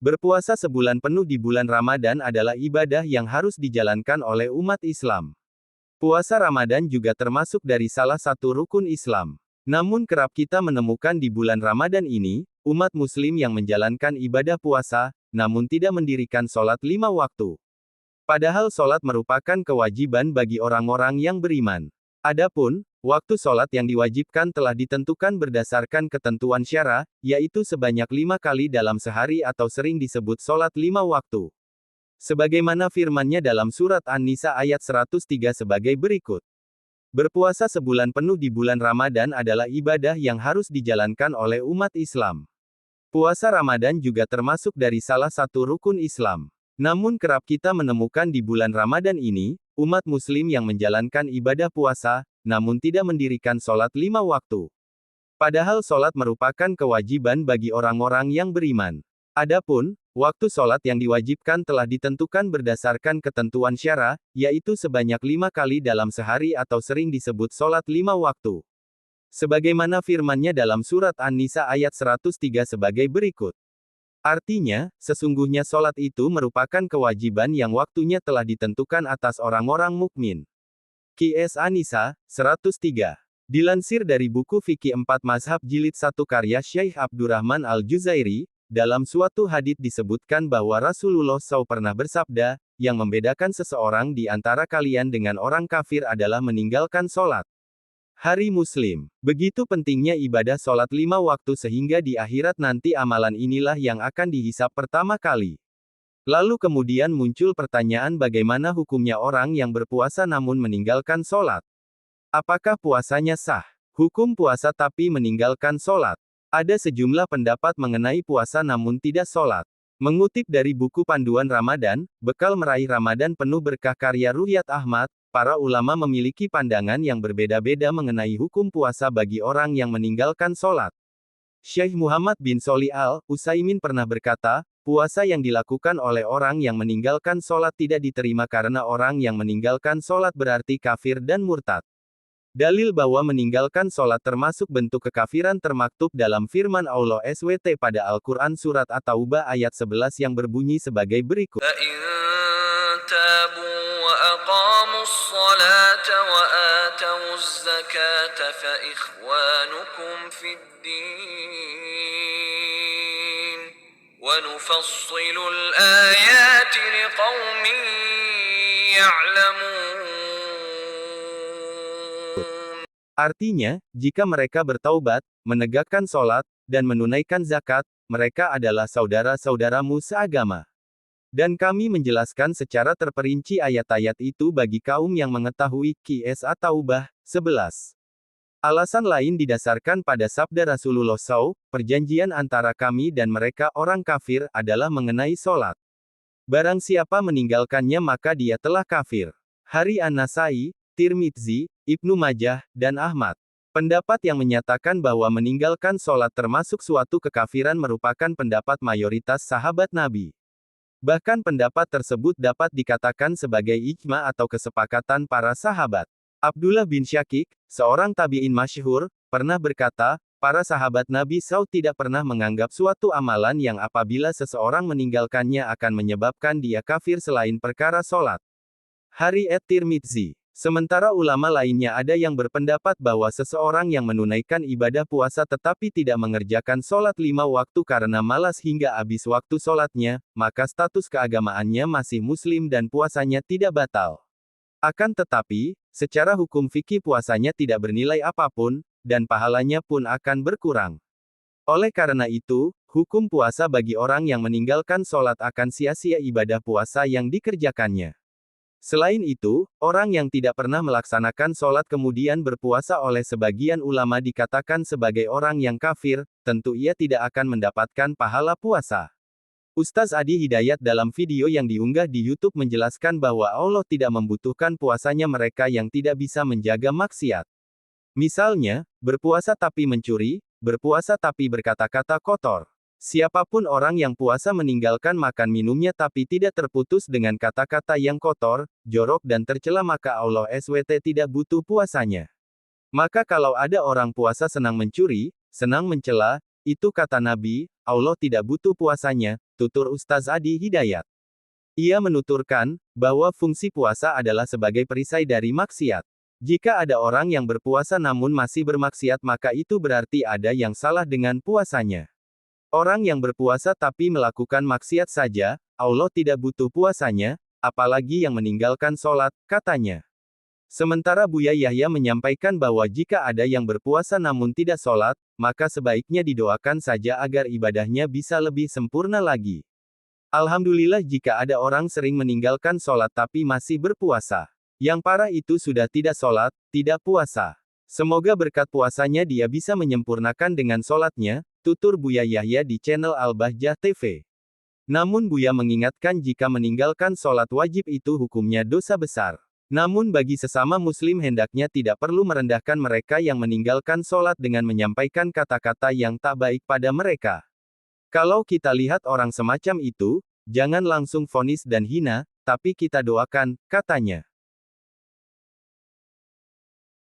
Berpuasa sebulan penuh di bulan Ramadan adalah ibadah yang harus dijalankan oleh umat Islam. Puasa Ramadan juga termasuk dari salah satu rukun Islam. Namun kerap kita menemukan di bulan Ramadan ini, umat Muslim yang menjalankan ibadah puasa, namun tidak mendirikan sholat 5 waktu. Padahal sholat merupakan kewajiban bagi orang-orang yang beriman. Adapun, waktu sholat yang diwajibkan telah ditentukan berdasarkan ketentuan syara, yaitu sebanyak 5 kali dalam sehari atau sering disebut sholat 5 waktu. Sebagaimana firman-Nya dalam surat An-Nisa ayat 103 sebagai berikut. Berpuasa sebulan penuh di bulan Ramadan adalah ibadah yang harus dijalankan oleh umat Islam. Puasa Ramadan juga termasuk dari salah satu rukun Islam. Namun kerap kita menemukan di bulan Ramadan ini, umat Muslim yang menjalankan ibadah puasa, namun tidak mendirikan sholat 5 waktu. Padahal sholat merupakan kewajiban bagi orang-orang yang beriman. Adapun, waktu sholat yang diwajibkan telah ditentukan berdasarkan ketentuan syara, yaitu sebanyak 5 kali dalam sehari atau sering disebut sholat 5 waktu. Sebagaimana firman-Nya dalam surat An-Nisa ayat 103 sebagai berikut. Artinya, sesungguhnya sholat itu merupakan kewajiban yang waktunya telah ditentukan atas orang-orang mukmin. Qs An-Nisa, 103. Dilansir dari buku Fikih 4 Mazhab Jilid 1 karya Syekh Abdurrahman Al-Juzairi, dalam suatu hadits disebutkan bahwa Rasulullah SAW pernah bersabda, yang membedakan seseorang di antara kalian dengan orang kafir adalah meninggalkan sholat. Hari Muslim. Begitu pentingnya ibadah sholat 5 waktu sehingga di akhirat nanti amalan inilah yang akan dihisap pertama kali. Lalu kemudian muncul pertanyaan bagaimana hukumnya orang yang berpuasa namun meninggalkan sholat. Apakah puasanya sah? Hukum puasa tapi meninggalkan sholat. Ada sejumlah pendapat mengenai puasa namun tidak sholat. Mengutip dari buku Panduan Ramadan, Bekal Meraih Ramadan Penuh Berkah karya Ruhyat Ahmad, para ulama memiliki pandangan yang berbeda-beda mengenai hukum puasa bagi orang yang meninggalkan sholat. Syekh Muhammad bin Sholih Al-Utsaimin pernah berkata, puasa yang dilakukan oleh orang yang meninggalkan sholat tidak diterima karena orang yang meninggalkan sholat berarti kafir dan murtad. Dalil bahwa meninggalkan sholat termasuk bentuk kekafiran termaktub dalam firman Allah SWT pada Al-Quran Surat At-Taubah ayat 11 yang berbunyi sebagai berikut. Artinya, jika mereka bertaubat, menegakkan sholat, dan menunaikan zakat, mereka adalah saudara-saudaramu seagama. Dan kami menjelaskan secara terperinci ayat-ayat itu bagi kaum yang mengetahui. Qs At-Taubah, 11. Alasan lain didasarkan pada sabda Rasulullah SAW, perjanjian antara kami dan mereka orang kafir adalah mengenai sholat. Barang siapa meninggalkannya maka dia telah kafir. Hari An-Nasai, Tirmidzi, Ibnu Majah, dan Ahmad. Pendapat yang menyatakan bahwa meninggalkan sholat termasuk suatu kekafiran merupakan pendapat mayoritas sahabat Nabi. Bahkan pendapat tersebut dapat dikatakan sebagai ijma atau kesepakatan para sahabat. Abdullah bin Syakik, seorang tabi'in masyhur, pernah berkata, para sahabat Nabi SAW tidak pernah menganggap suatu amalan yang apabila seseorang meninggalkannya akan menyebabkan dia kafir selain perkara sholat. Hari At-Tirmidzi. Sementara ulama lainnya ada yang berpendapat bahwa seseorang yang menunaikan ibadah puasa tetapi tidak mengerjakan sholat 5 waktu karena malas hingga habis waktu sholatnya, maka status keagamaannya masih muslim dan puasanya tidak batal. Akan tetapi, secara hukum fikih puasanya tidak bernilai apapun, dan pahalanya pun akan berkurang. Oleh karena itu, hukum puasa bagi orang yang meninggalkan sholat akan sia-sia ibadah puasa yang dikerjakannya. Selain itu, orang yang tidak pernah melaksanakan sholat kemudian berpuasa oleh sebagian ulama dikatakan sebagai orang yang kafir, tentu ia tidak akan mendapatkan pahala puasa. Ustaz Adi Hidayat dalam video yang diunggah di YouTube menjelaskan bahwa Allah tidak membutuhkan puasanya mereka yang tidak bisa menjaga maksiat. Misalnya, berpuasa tapi mencuri, berpuasa tapi berkata-kata kotor. Siapapun orang yang puasa meninggalkan makan minumnya tapi tidak terputus dengan kata-kata yang kotor, jorok dan tercela maka Allah SWT tidak butuh puasanya. Maka kalau ada orang puasa senang mencuri, senang mencela, itu kata Nabi, Allah tidak butuh puasanya, tutur Ustaz Adi Hidayat. Ia menuturkan, bahwa fungsi puasa adalah sebagai perisai dari maksiat. Jika ada orang yang berpuasa namun masih bermaksiat maka itu berarti ada yang salah dengan puasanya. Orang yang berpuasa tapi melakukan maksiat saja, Allah tidak butuh puasanya, apalagi yang meninggalkan sholat, katanya. Sementara Buya Yahya menyampaikan bahwa jika ada yang berpuasa namun tidak sholat, maka sebaiknya didoakan saja agar ibadahnya bisa lebih sempurna lagi. Alhamdulillah jika ada orang sering meninggalkan sholat tapi masih berpuasa. Yang parah itu sudah tidak sholat, tidak puasa. Semoga berkat puasanya dia bisa menyempurnakan dengan sholatnya, tutur Buya Yahya di channel Al-Bahjah TV. Namun Buya mengingatkan jika meninggalkan sholat wajib itu hukumnya dosa besar. Namun bagi sesama muslim hendaknya tidak perlu merendahkan mereka yang meninggalkan sholat dengan menyampaikan kata-kata yang tak baik pada mereka. Kalau kita lihat orang semacam itu, jangan langsung vonis dan hina, tapi kita doakan, katanya.